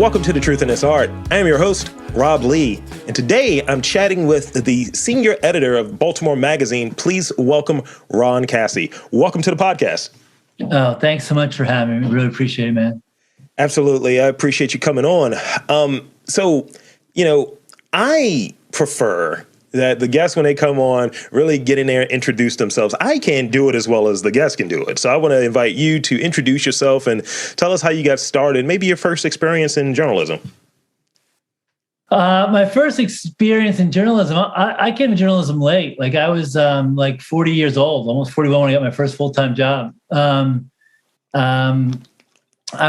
Welcome to The Truth in This Art. I am your host, Rob Lee, and today I'm chatting with the senior editor of Baltimore Magazine. Please welcome Ron Cassie. Welcome to the podcast. Oh, thanks so much for having me. Really appreciate it, man. Absolutely. I appreciate you coming on. I prefer that the guests, when they come on, really get in there and introduce themselves. I can't do it as well as the guests can do it. So I want to invite you to introduce yourself and tell us how you got started, maybe your first experience in journalism. My first experience in journalism, I came to journalism late. Like I was 40 years old, almost 41 when I got my first full-time job. I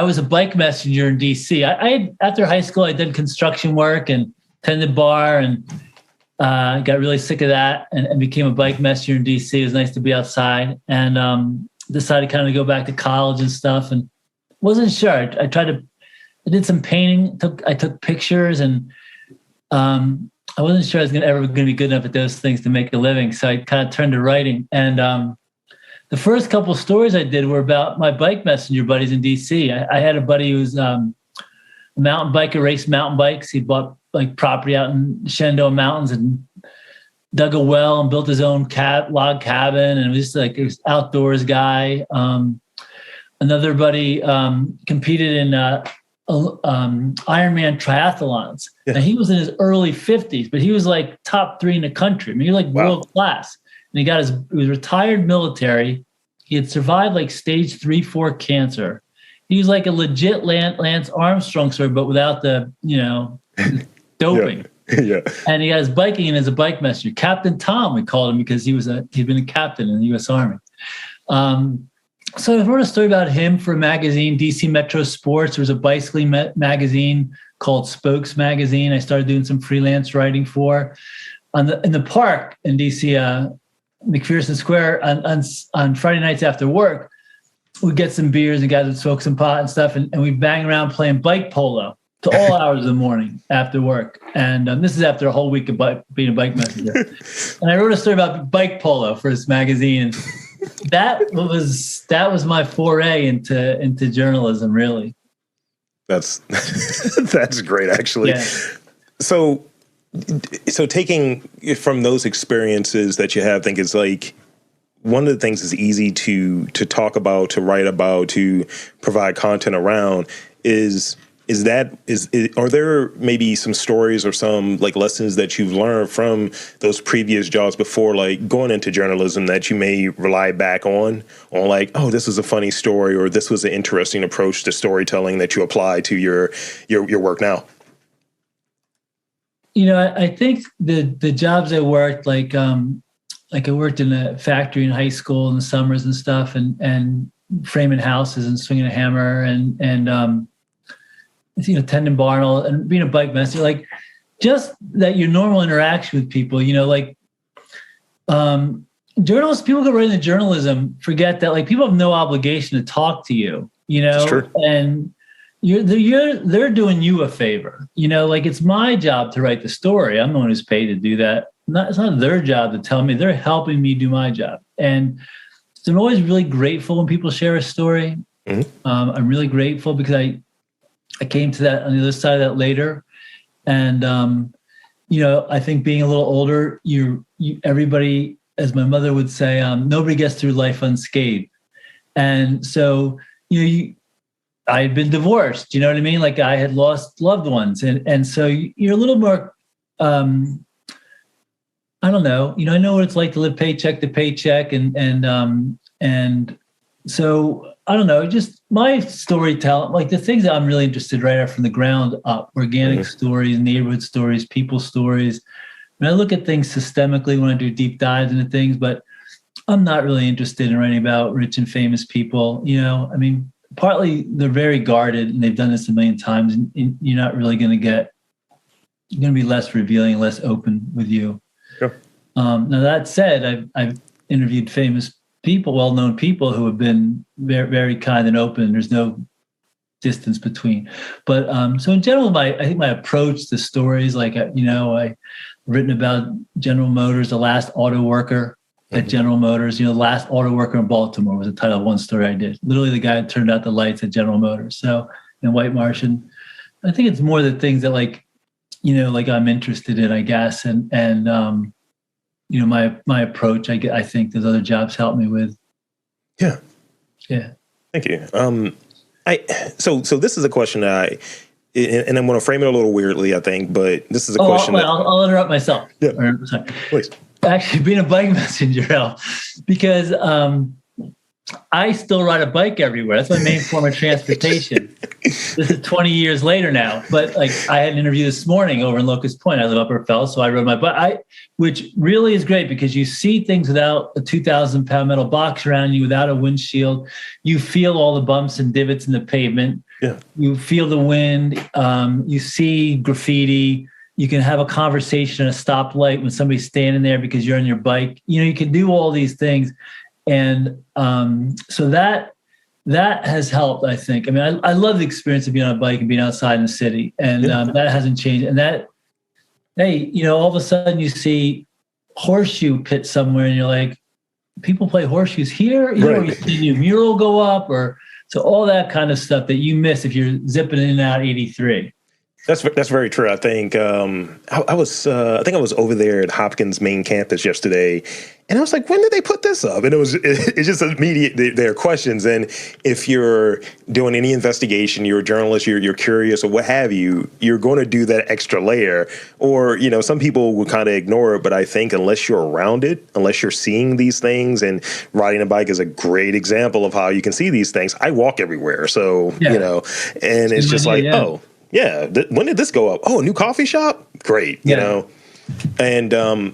was a bike messenger in DC. After high school, I did construction work and tended bar and got really sick of that and became a bike messenger in DC. It was nice to be outside and decided kind of to go back to college and stuff and wasn't sure. I did some painting. I took pictures and I wasn't sure I was ever going to be good enough at those things to make a living. So I kind of turned to writing. And the first couple of stories I did were about my bike messenger buddies in DC. I had a buddy who was a mountain biker, raced mountain bikes. He bought like property out in Shenandoah Mountains and dug a well and built his own log cabin. And it was just like, it was outdoors guy. Another buddy competed in Ironman triathlons. Yeah. And he was in his early 50s, but he was like top 3 in the country. I mean, he was like world class. And he was retired military. He had survived like stage 3-4 cancer. He was like a legit Lance Armstrong story, but without the, doping. Yeah. And he got his biking in as a bike messenger. Captain Tom, we called him because he'd been a captain in the U.S. Army. So I wrote a story about him for a magazine, DC Metro Sports. There was a bicycling magazine called Spokes Magazine. I started doing some freelance writing for. In the park in DC, McPherson Square, on Friday nights after work, we'd get some beers and guys would smoke some pot and stuff, and we'd bang around playing bike polo to all hours of the morning after work. And this is after a whole week of being a bike messenger. And I wrote a story about bike polo for this magazine. And that was my foray into journalism, really. That's great, actually. Yeah. So taking from those experiences that you have, I think it's like one of the things is easy to talk about, to write about, to provide content around are there maybe some stories or some like lessons that you've learned from those previous jobs before, like going into journalism, that you may rely back on like, oh, this was a funny story, or this was an interesting approach to storytelling that you apply to your work now? I think the jobs I worked, like I worked in a factory in high school in the summers and stuff, and framing houses and swinging a hammer and tending bar and being a bike messenger, like just that your normal interaction with people, journalists, people who write into journalism forget that like people have no obligation to talk to you, and they're doing you a favor, like it's my job to write the story. I'm the one who's paid to do that. It's not their job to tell me. They're helping me do my job. And so I'm always really grateful when people share a story. Mm-hmm. I'm really grateful because I came to that on the other side of that later. And, I think being a little older, everybody, as my mother would say, nobody gets through life unscathed. And so, I had been divorced, you know what I mean? Like I had lost loved ones. And so you're a little more, I don't know, I know what it's like to live paycheck to paycheck. And so I don't know, just my storytelling, like the things that I'm really interested right out from the ground up, organic stories, neighborhood stories, people stories. I look at things systemically when I do deep dives into things, but I'm not really interested in writing about rich and famous people. Partly they're very guarded and they've done this a million times, and you're not really going to be less revealing, less open with you. Sure. Now that said, I've interviewed famous people, well-known people who have been very, very kind and open. There's no distance between. But so in general, I think my approach to stories, like, I've written about General Motors, the last auto worker at General Motors, the last auto worker in Baltimore was the title of one story I did. Literally the guy that turned out the lights at General Motors. So in White Martian, I think it's more the things that like I'm interested in, I guess. And my approach, I think those other jobs help me with. Yeah. Yeah. Thank you. So this is a question that and I'm going to frame it a little weirdly, I think, but this is a question. I'll interrupt myself. Yeah. Sorry. Please. Actually, being a bike messenger, because I still ride a bike everywhere. That's my main form of transportation. This is 20 years later now, but like I had an interview this morning over in Locust Point. I live Upper Fell, so I rode my bike, which really is great because you see things without a 2,000-pound metal box around you, without a windshield. You feel all the bumps and divots in the pavement. Yeah. You feel the wind. You see graffiti. You can have a conversation at a stoplight when somebody's standing there because you're on your bike. You can do all these things. And so that has helped, I think. I mean, I love the experience of being on a bike and being outside in the city. And that hasn't changed. And that, hey, all of a sudden you see horseshoe pit somewhere and you're like, people play horseshoes here? Or you see a new mural go up, or so all that kind of stuff that you miss if you're zipping in and out 83. That's very true. I think I was over there at Hopkins main campus yesterday, and I was like, when did they put this up? And it's just immediate. There are questions, and if you're doing any investigation, you're a journalist, you're curious, or what have you, you're going to do that extra layer. Or some people will kind of ignore it, but I think unless you're around it, unless you're seeing these things, and riding a bike is a great example of how you can see these things. I walk everywhere, so and it's just like, oh. Yeah. When did this go up? Oh, a new coffee shop? Great. And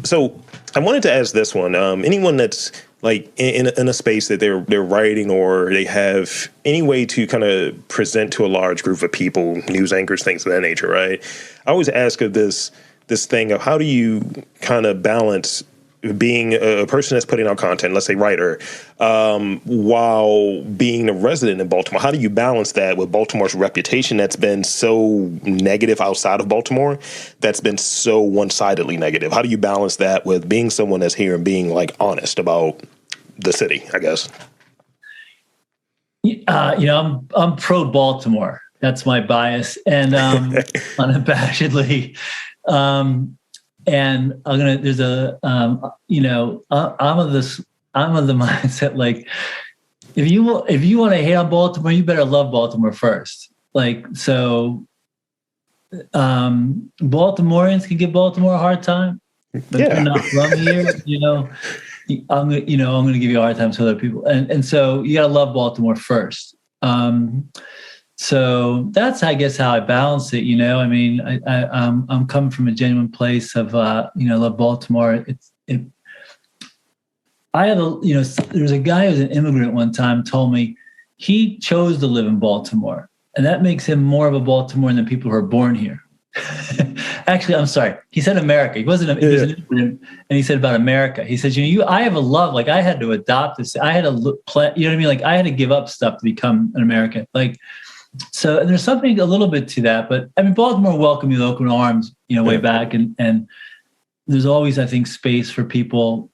so I wanted to ask this one. Anyone that's like in a space that they're writing, or they have any way to kind of present to a large group of people, news anchors, things of that nature, right? I always ask of this thing of how do you kind of balance being a person that's putting out content, let's say writer, while being a resident in Baltimore? How do you balance that with Baltimore's reputation that's been so negative outside of Baltimore, that's been so one-sidedly negative? How do you balance that with being someone that's here and being like honest about the city, I guess? I'm pro Baltimore. That's my bias, and unabashedly. And I'm of the mindset, like, if you want to hate on Baltimore, you better love Baltimore first. Like, so Baltimoreans can give Baltimore a hard time, but they're not from here. I'm going to give you a hard time to other people, and so you got to love Baltimore first. So that's, I guess, how I balance it. I mean, I'm coming from a genuine place of, love Baltimore. There was a guy who was an immigrant one time told me he chose to live in Baltimore, and that makes him more of a Baltimorean than people who are born here. Actually, I'm sorry. He said America. He was an immigrant, and he said about America. He says, I have a love, like I had to adopt this. I had to play, you know what I mean? Like I had to give up stuff to become an American. Like, so, and there's something a little bit to that, but I mean, Baltimore welcomed me with open arms, way back. And there's always, I think, space for people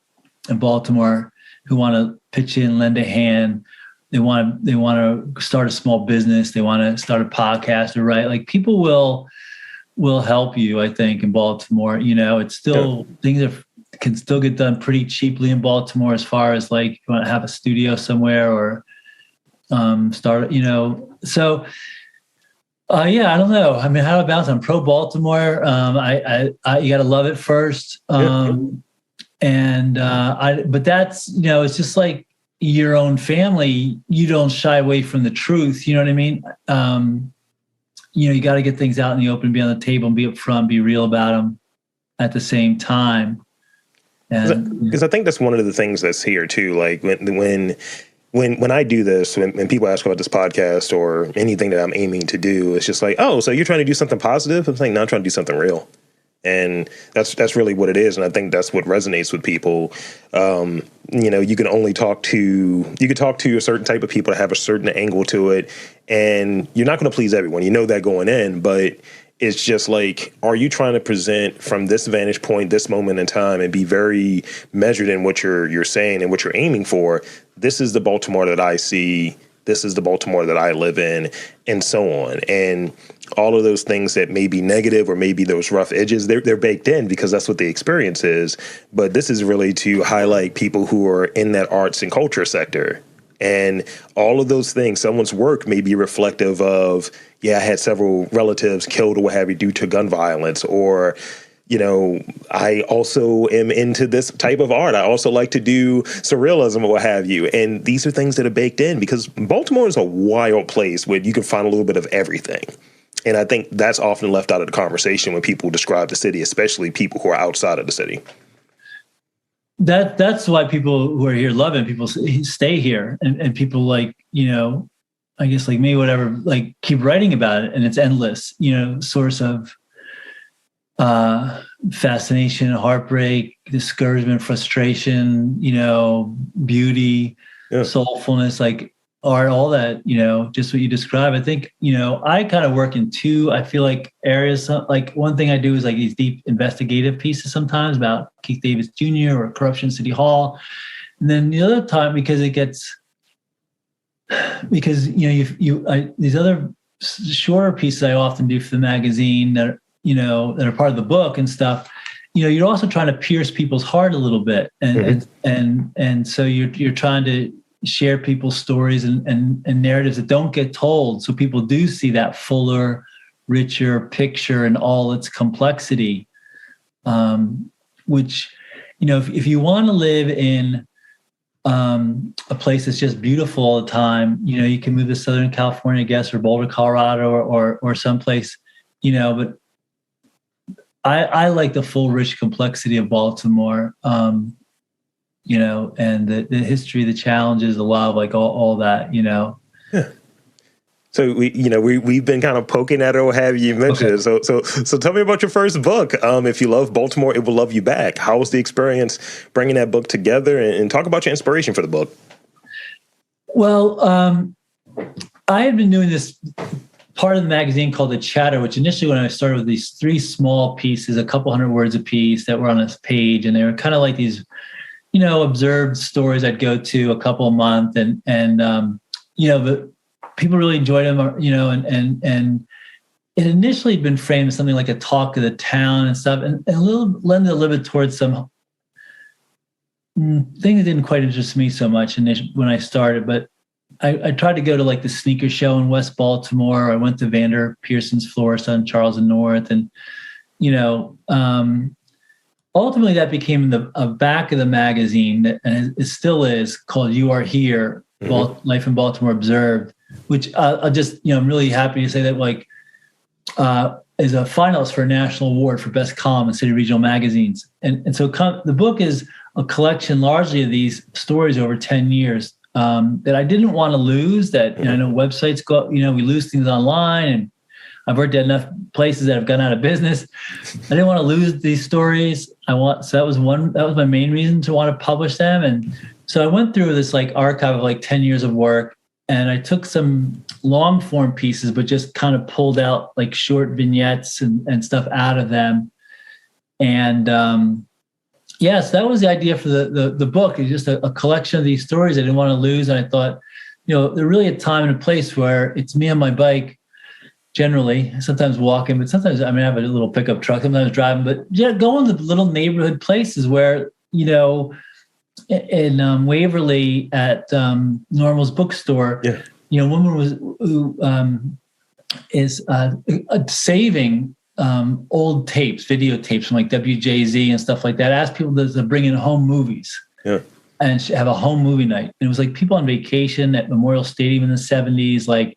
in Baltimore who want to pitch in, lend a hand. They want to start a small business. They want to start a podcast, or write. Like, people will help you, I think, in Baltimore. It's still, things can still get done pretty cheaply in Baltimore, as far as like, you want to have a studio somewhere or start, so, I don't know. I mean, how to balance? I'm pro Baltimore. You got to love it first. But that's, it's just like your own family. You don't shy away from the truth. You know what I mean? You got to get things out in the open, be on the table, and be upfront, be real about them at the same time. Because I think that's one of the things that's here too. Like when I do this, when people ask about this podcast or anything that I'm aiming to do, it's just like, oh, so you're trying to do something positive? I'm like, no, I'm trying to do something real. And that's really what it is. And I think that's what resonates with people. You can only talk to a certain type of people that have a certain angle to it. And you're not going to please everyone. You know that going in, but it's just like, are you trying to present from this vantage point, this moment in time, and be very measured in what you're saying and what you're aiming for? This is the Baltimore that I see this is the Baltimore that I live in, and so on. And all of those things that may be negative or maybe those rough edges, they're baked in because that's what the experience is. But this is really to highlight people who are in that arts and culture sector. And all of those things, someone's work may be reflective of, I had several relatives killed or what have you due to gun violence, or, I also am into this type of art. I also like to do surrealism or what have you. And these are things that are baked in because Baltimore is a wild place where you can find a little bit of everything. And I think that's often left out of the conversation when people describe the city, especially people who are outside of the city. That's why people who are here love it. People stay here, and people like, I guess like me, whatever, like keep writing about it, and it's endless, source of fascination, heartbreak, discouragement, frustration, beauty, soulfulness, like art, all that, just what you described. I think, I kind of work in two, I feel like, areas. Like one thing I do is like these deep investigative pieces sometimes about Keith Davis Jr. or corruption in City Hall. And then the other time, because these other shorter pieces I often do for the magazine that are part of the book and stuff, you're also trying to pierce people's heart a little bit. And so you're trying to share people's stories and narratives that don't get told. So people do see that fuller, richer picture and all its complexity, which, if you want to live in a place that's just beautiful all the time, you can move to Southern California, I guess, or Boulder, Colorado, or someplace, but I like the full, rich complexity of Baltimore, and the history, the challenges, the love, like all that, Yeah. So we've been kind of poking at it, or have you mentioned it. So tell me about your first book. If you love Baltimore, it will love you back. How was the experience bringing that book together, and talk about your inspiration for the book? Well, I had been doing this part of the magazine called The Chatter, which initially when I started with these 3 small pieces, a couple hundred words a piece that were on a page, and they were kind of like these, observed stories I'd go to a couple a month, and but people really enjoyed them, and it initially had been framed as something like a talk of the town and stuff, and lended a little bit towards some things that didn't quite interest me so much when I started, but I tried to go to like the sneaker show in West Baltimore. I went to Vander Pearson's florist on Charles and North, and ultimately that became a back of the magazine, and it still is, called "You Are Here: Life in Baltimore Observed," which I just I'm really happy to say that is a finalist for a national award for best column in city regional magazines, and so the book is a collection largely of these stories over 10 years. That I didn't want to lose. That I know websites go, we lose things online, and I've worked at enough places that have gone out of business. I didn't want to lose these stories. So that was my main reason to want to publish them. And so I went through this like archive of like 10 years of work, and I took some long form pieces, but just kind of pulled out like short vignettes and stuff out of them. And yes, that was the idea for the book. It's just a collection of these stories I didn't want to lose. And I thought, they're really a time and a place where it's me on my bike, generally, sometimes walking, but sometimes, I have a little pickup truck, sometimes driving, but going to little neighborhood places where, in Waverly at Normal's bookstore, a woman who is saving old tapes, videotapes from like WJZ and stuff like that, asked people to bring in home movies and have a home movie night. And it was like people on vacation at Memorial Stadium in the 70s, like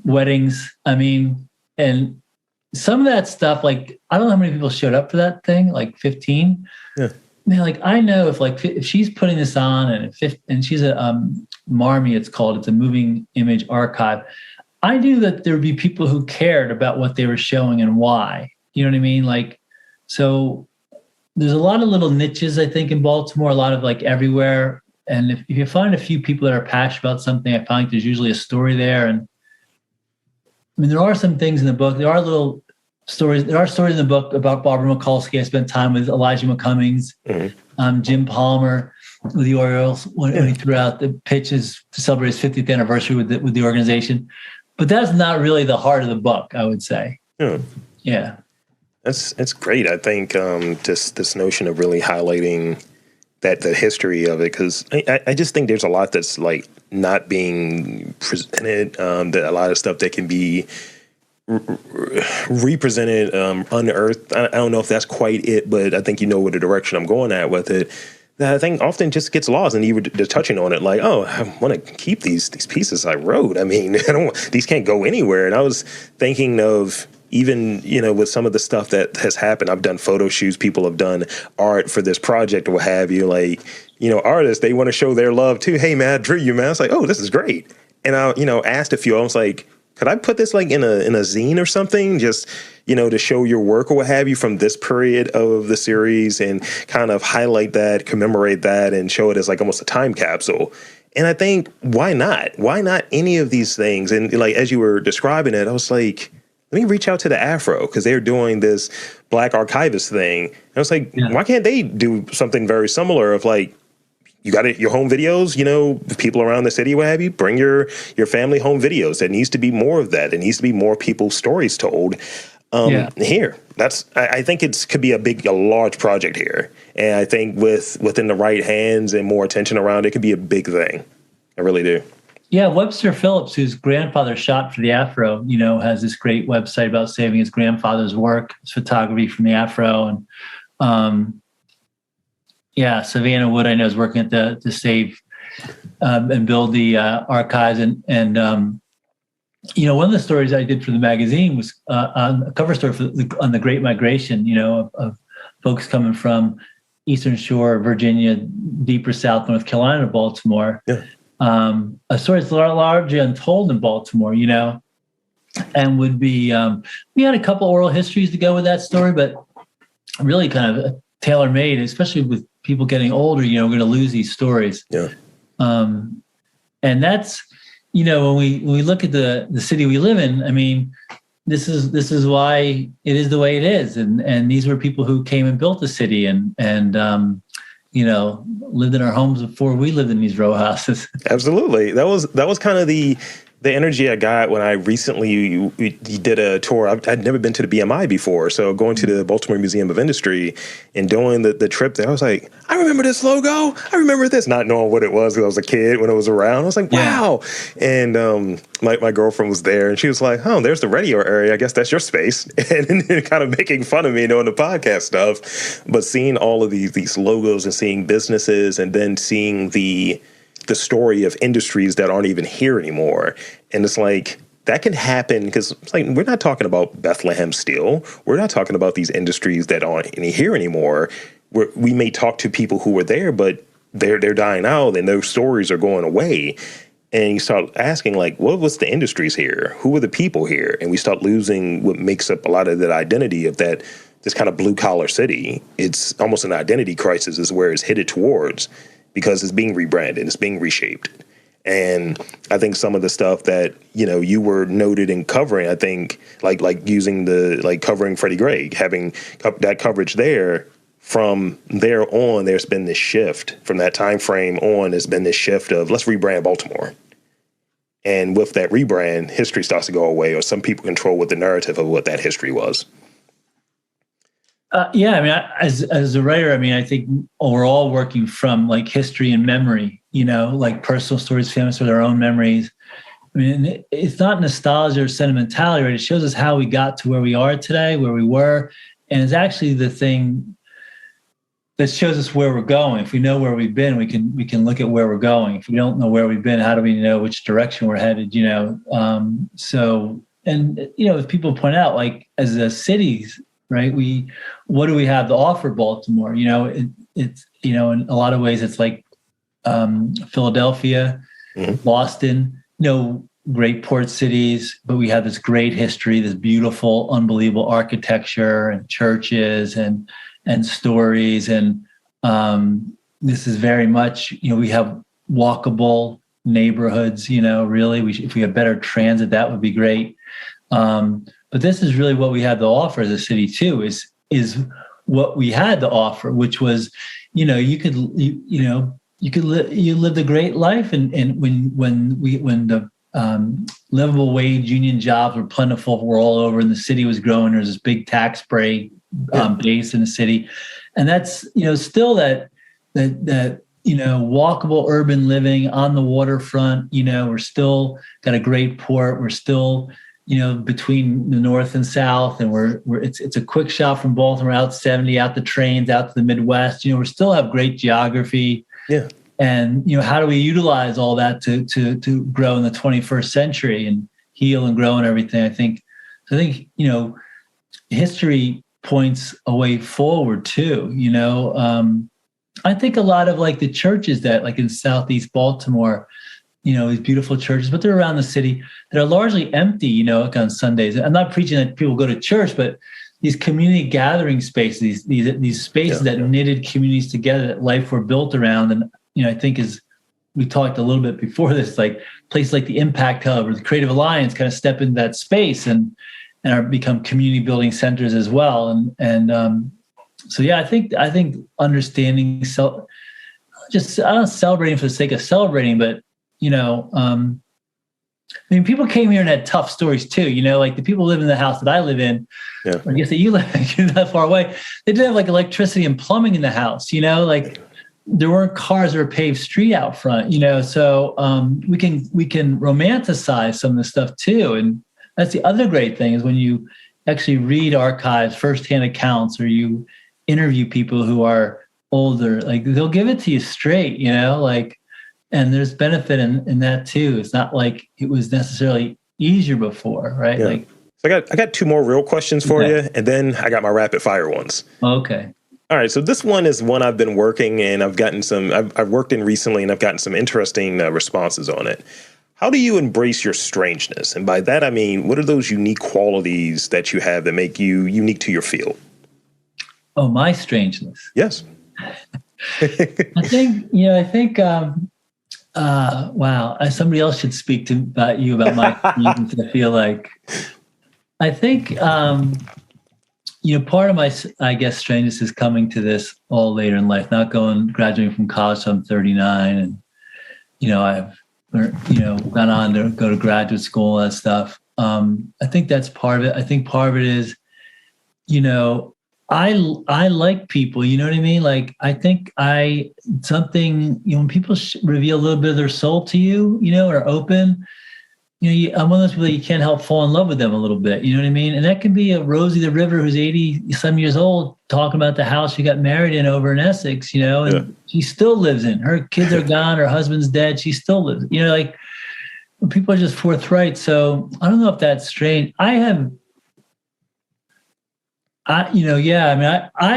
weddings. And some of that stuff, like, I don't know how many people showed up for that thing, like 15. Yeah. Man, like, I know if she's putting this on and she's a Marmy, it's called, it's a moving image archive. I knew that there would be people who cared about what they were showing and why. You know what I mean? Like, so there's a lot of little niches, I think, in Baltimore, a lot of like everywhere. And if you find a few people that are passionate about something, I find like there's usually a story there. And there are some things in the book. There are little stories. There are stories in the book about Barbara Mikulski. I spent time with Elijah McCummings, Jim Palmer. with the Orioles when he threw out the pitches to celebrate his 50th anniversary with the organization. But that's not really the heart of the book, I would say. Yeah. That's great. I think this notion of really highlighting that the history of it, because I just think there's a lot that's like not being presented, that a lot of stuff that can be represented, unearthed. I don't know if that's quite it, but I think you know what the direction I'm going at with it. That I think often just gets lost, and you were just touching on it, like, oh, I want to keep these pieces I wrote. I mean, these can't go anywhere. And I was thinking of even, with some of the stuff that has happened. I've done photo shoots, people have done art for this project or what have you. Like, artists, they want to show their love too. Hey man, I drew you, man. I was like, oh, this is great. And I, asked a few. I was like, could I put this like in a zine or something, just, to show your work or what have you from this period of the series, and kind of highlight that, commemorate that, and show it as like almost a time capsule. And I think, why not? Why not any of these things? And like, as you were describing it, I was like, let me reach out to the Afro, because they're doing this Black archivist thing. And I was like, why can't they do something very similar of like, you got it, your home videos, people around the city, what have you, bring your family home videos. There needs to be more of that. There needs to be more people's stories told here. I think could be a large project here. And I think within the right hands and more attention around it could be a big thing. I really do. Yeah, Webster Phillips, whose grandfather shot for the Afro, has this great website about saving his grandfather's work, his photography from the Afro. And Savannah Wood, I know, is working to save and build the archives. And one of the stories I did for the magazine was on a cover story on the Great Migration, of folks coming from Eastern Shore, Virginia, deeper south, North Carolina, Baltimore. Yeah. A story that's largely untold in Baltimore, and would be, we had a couple oral histories to go with that story, but really kind of tailor-made, especially with people getting older, we're going to lose these stories. Yeah. And that's, when we look at the city we live in, I mean, this is why it is the way it is. And these were people who came and built the city and lived in our homes before we lived in these row houses. Absolutely. That was kind of the energy I got when I recently did a tour. I'd never been to the BMI before. So going to the Baltimore Museum of Industry and doing the trip there, I was like, I remember this logo. I remember this, not knowing what it was because I was a kid when it was around. I was like, wow. And my girlfriend was there and she was like, oh, there's the radio area. I guess that's your space. And kind of making fun of me doing the podcast stuff. But seeing all of these logos and seeing businesses and then seeing the story of industries that aren't even here anymore. And it's like, that can happen because it's like, we're not talking about Bethlehem Steel. We're not talking about these industries that aren't here anymore. We may talk to people who were there, but they're dying out and those stories are going away. And you start asking, like, what was the industries here? Who were the people here? And we start losing what makes up a lot of that identity of this kind of blue collar city. It's almost an identity crisis is where it's headed towards, because it's being rebranded, it's being reshaped. And I think some of the stuff that, you were noted in covering, I think like using covering Freddie Gray, having that coverage there, from there on, there's been this shift. From that time frame on, there's been this shift of let's rebrand Baltimore. And with that rebrand, history starts to go away, or some people control what the narrative of what that history was. I mean, as a writer, I mean, I think we're all working from like history and memory, like personal stories, family stories, our own memories. I mean, it's not nostalgia or sentimentality, right? It shows us how we got to where we are today, where we were. And it's actually the thing that shows us where we're going. If we know where we've been, we can look at where we're going. If we don't know where we've been, how do we know which direction we're headed, as people point out, like as a cities, right? What do we have to offer Baltimore? It's in a lot of ways, it's like Philadelphia, Boston, great port cities, but we have this great history, this beautiful, unbelievable architecture and churches and stories. And this is very much, we have walkable neighborhoods, really. If we have better transit, that would be great. But this is really what we had to offer as a city too, is what we had to offer, which was, you could you lived a great life, and when the livable wage union jobs were plentiful, were all over, and the city was growing. There's this big tax break base in the city, and that's still that walkable urban living on the waterfront. We're still got a great port. We're still between the north and south, and it's a quick shot from Baltimore out 70, out the trains, out to the Midwest. We still have great geography. Yeah. And how do we utilize all that to grow in the 21st century and heal and grow and everything? I think history points a way forward too. I think a lot of like the churches that like in Southeast Baltimore, these beautiful churches, but they're around the city that are largely empty, like on Sundays. I'm not preaching that people go to church, but these community gathering spaces, these spaces that knitted communities together, that life were built around. And, I think we talked a little bit before this, like places like the Impact Hub or the Creative Alliance kind of step into that space and are become community building centers as well. So I think understanding just not celebrating for the sake of celebrating, but people came here and had tough stories too. Like the people who live in the house that I live in, I guess that you live that far away, they did have like electricity and plumbing in the house. Like there weren't cars or a paved street out front. So we can romanticize some of the stuff too, and that's the other great thing is when you actually read archives, firsthand accounts, or you interview people who are older, like they'll give it to you straight, and there's benefit in that too. It's not like it was necessarily easier before, right? Yeah. So I got two more real questions for you, and then I got my rapid fire ones. Okay. All right. So this one is one I've been working, and I've worked in recently, and I've gotten some interesting responses on it. How do you embrace your strangeness? And by that, I mean, what are those unique qualities that you have that make you unique to your field? Oh, my strangeness. Yes. I think, wow, somebody else should speak about my strangeness. I feel like, I think, part of my, I guess, strangeness is coming to this all later in life, graduating from college, so I'm 39, and, I've gone on to go to graduate school, all that stuff. I think that's part of it. I think part of it is, I like people, you know what I mean? Like, I think when people reveal a little bit of their soul to you, or open, I'm one of those people that you can't help fall in love with them a little bit, you know what I mean? And that can be a Rosie the River who's 80 some years old talking about the house she got married in over in Essex, and she still lives in. Her kids are gone, her husband's dead, she still lives. Like people are just forthright. So I don't know if that's strange. I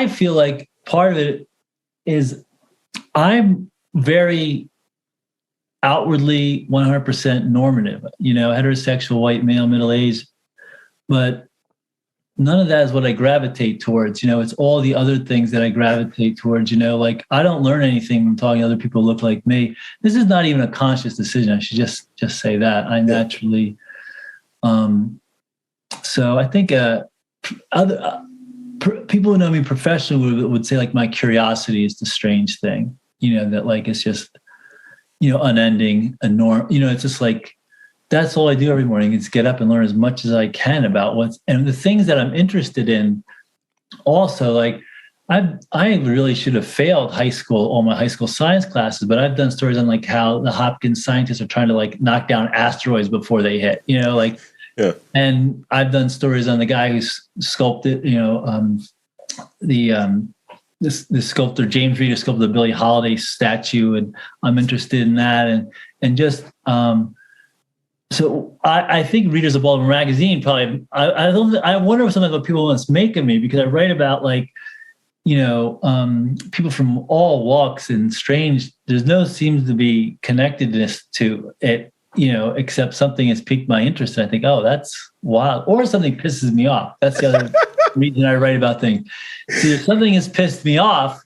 feel like part of it is I'm very outwardly 100% normative, heterosexual, white male, middle-aged, but none of that is what I gravitate towards. It's all the other things that I gravitate towards, like I don't learn anything from talking to other people who look like me. This is not even a conscious decision. I should just say that. I naturally, so I think people who know me professionally would say like my curiosity is the strange thing, that like it's just, unending, a norm. It's just like, that's all I do every morning is get up and learn as much as I can about and the things that I'm interested in. Also, like I really should have failed all my high school science classes, but I've done stories on like how the Hopkins scientists are trying to like knock down asteroids before they hit, and I've done stories on the guy who's sculpted, the sculptor, James Reeder, sculpted the Billie Holiday statue, and I'm interested in that. And just, so I think readers of Baltimore Magazine probably, I wonder what sometimes what people must make of me, because I write about like, people from all walks and strange, seems to be connectedness to it, except something has piqued my interest. And I think, oh, that's wild. Or something pisses me off. That's the other reason I write about things. See, if something has pissed me off,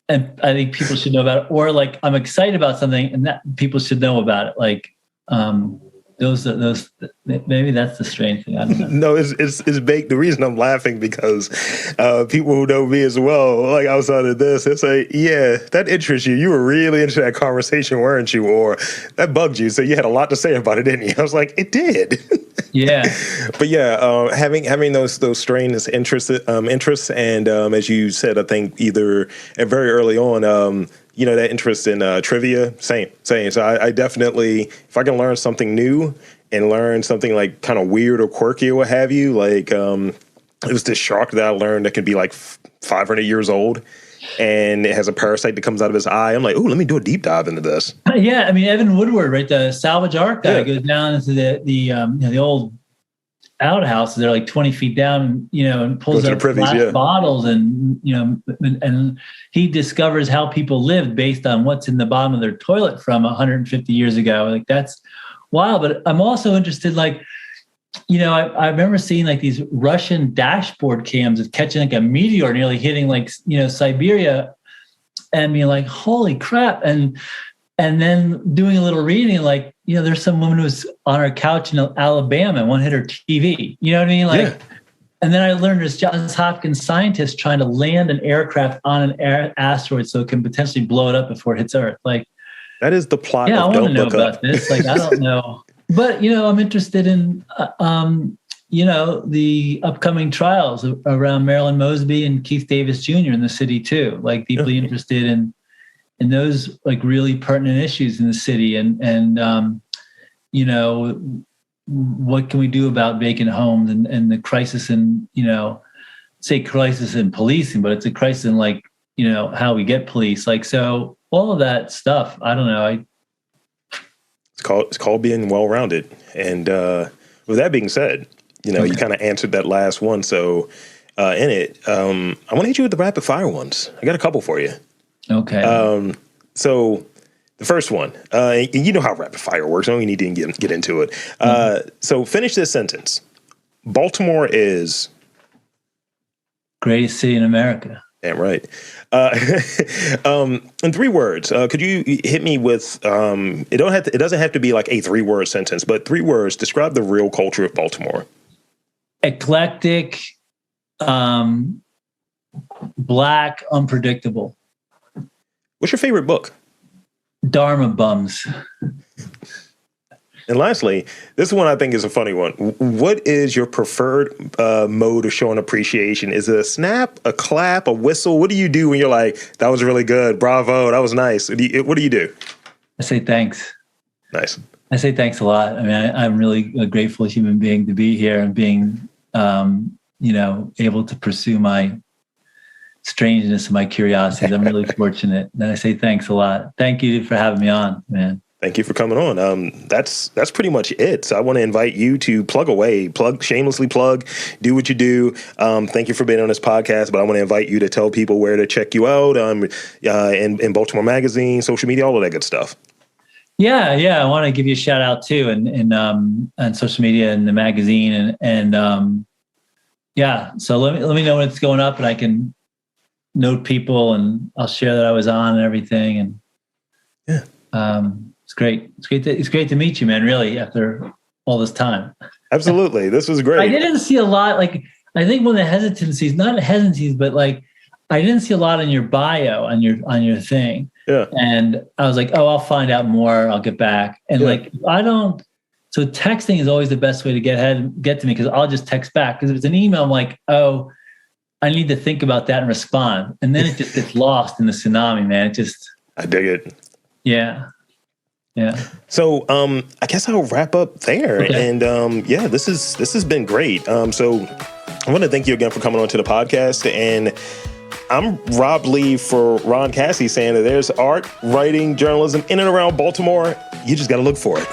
and I think people should know about it, or like I'm excited about something and that people should know about it. Like, maybe that's the strange thing. I don't know. No, it's baked. The reason I'm laughing because people who know me as well, like outside of this, it's like, yeah, that interests you. You were really into that conversation, weren't you? Or that bugged you, so you had a lot to say about it, didn't you? I was like, it did. Yeah. But yeah, having those strange interests, and as you said, I think either very early on, that interest in trivia, same. So I definitely, if I can learn something new and learn something like kind of weird or quirky or what have you, like it was this shark that I learned that can be like 500 years old, and it has a parasite that comes out of his eye. I'm like, oh, let me do a deep dive into this. Yeah, I mean, Evan Woodward, right, the salvage art guy, goes down into the old outhouses. They're like 20 feet down, and pulls up glass bottles, and and he discovers how people lived based on what's in the bottom of their toilet from 150 years ago. Like, that's wild. But I'm also interested, like, I remember seeing like these Russian dashboard cams of catching like a meteor nearly hitting like, Siberia, and being like, holy crap. And then doing a little reading, like, there's some woman who was on her couch in Alabama and one hit her TV. You know what I mean? Like, And then I learned there's Johns Hopkins scientists trying to land an aircraft on an asteroid so it can potentially blow it up before it hits Earth. Like, that is the plot. Yeah, of I want to know Look about Up. this. Like, I don't know. But, I'm interested in, the upcoming trials around Marilyn Mosby and Keith Davis Jr. in the city too. Like, deeply interested in those like really pertinent issues in the city, and what can we do about vacant homes and the crisis in, say crisis in policing, but it's a crisis in like, how we get police. Like, so all of that stuff, I don't know. It's called being well-rounded. And with that being said, you kind of answered that last one. So in it, I want to hit you with the rapid fire ones. I got a couple for you. Okay. So the first one, and you know how rapid fire works. I don't need to get into it. So finish this sentence. Baltimore is greatest city in America. Damn right. In 3 words, could you hit me with? It doesn't have to be like a 3-word sentence, but 3 words. Describe the real culture of Baltimore. Eclectic, Black, unpredictable. What's your favorite book? Dharma Bums. And lastly, this one I think is a funny one. What is your preferred mode of showing appreciation? Is it a snap, a clap, a whistle? What do you do when you're like, that was really good, bravo, that was nice? What do you do? I say thanks. Nice. I say thanks a lot. I mean, I'm really a grateful human being to be here and being, able to pursue my strangeness and my curiosities. I'm really fortunate. And I say thanks a lot. Thank you for having me on, man. Thank you for coming on. That's pretty much it. So I want to invite you to shamelessly plug, do what you do. Thank you for being on this podcast, but I want to invite you to tell people where to check you out, in Baltimore Magazine, social media, all of that good stuff. Yeah. I want to give you a shout out too, and on social media and the magazine, and So let me know when it's going up, and I can note people, and I'll share that I was on and everything, and it's great. It's great to meet you, man. Really, after all this time. Absolutely, this was great. I didn't see a lot. Like, I think one of the hesitancies, but like, I didn't see a lot in your bio on your thing. Yeah. And I was like, oh, I'll find out more. I'll get back. And like, I don't. So texting is always the best way to get to me, because I'll just text back. Because if it's an email, I'm like, oh, I need to think about that and respond. And then it just gets lost in the tsunami, man. I dig it. Yeah. So I guess I'll wrap up there. Okay. And this has been great. So I want to thank you again for coming on to the podcast. And I'm Rob Lee for Ron Cassie, saying that there's art, writing, journalism in and around Baltimore. You just got to look for it.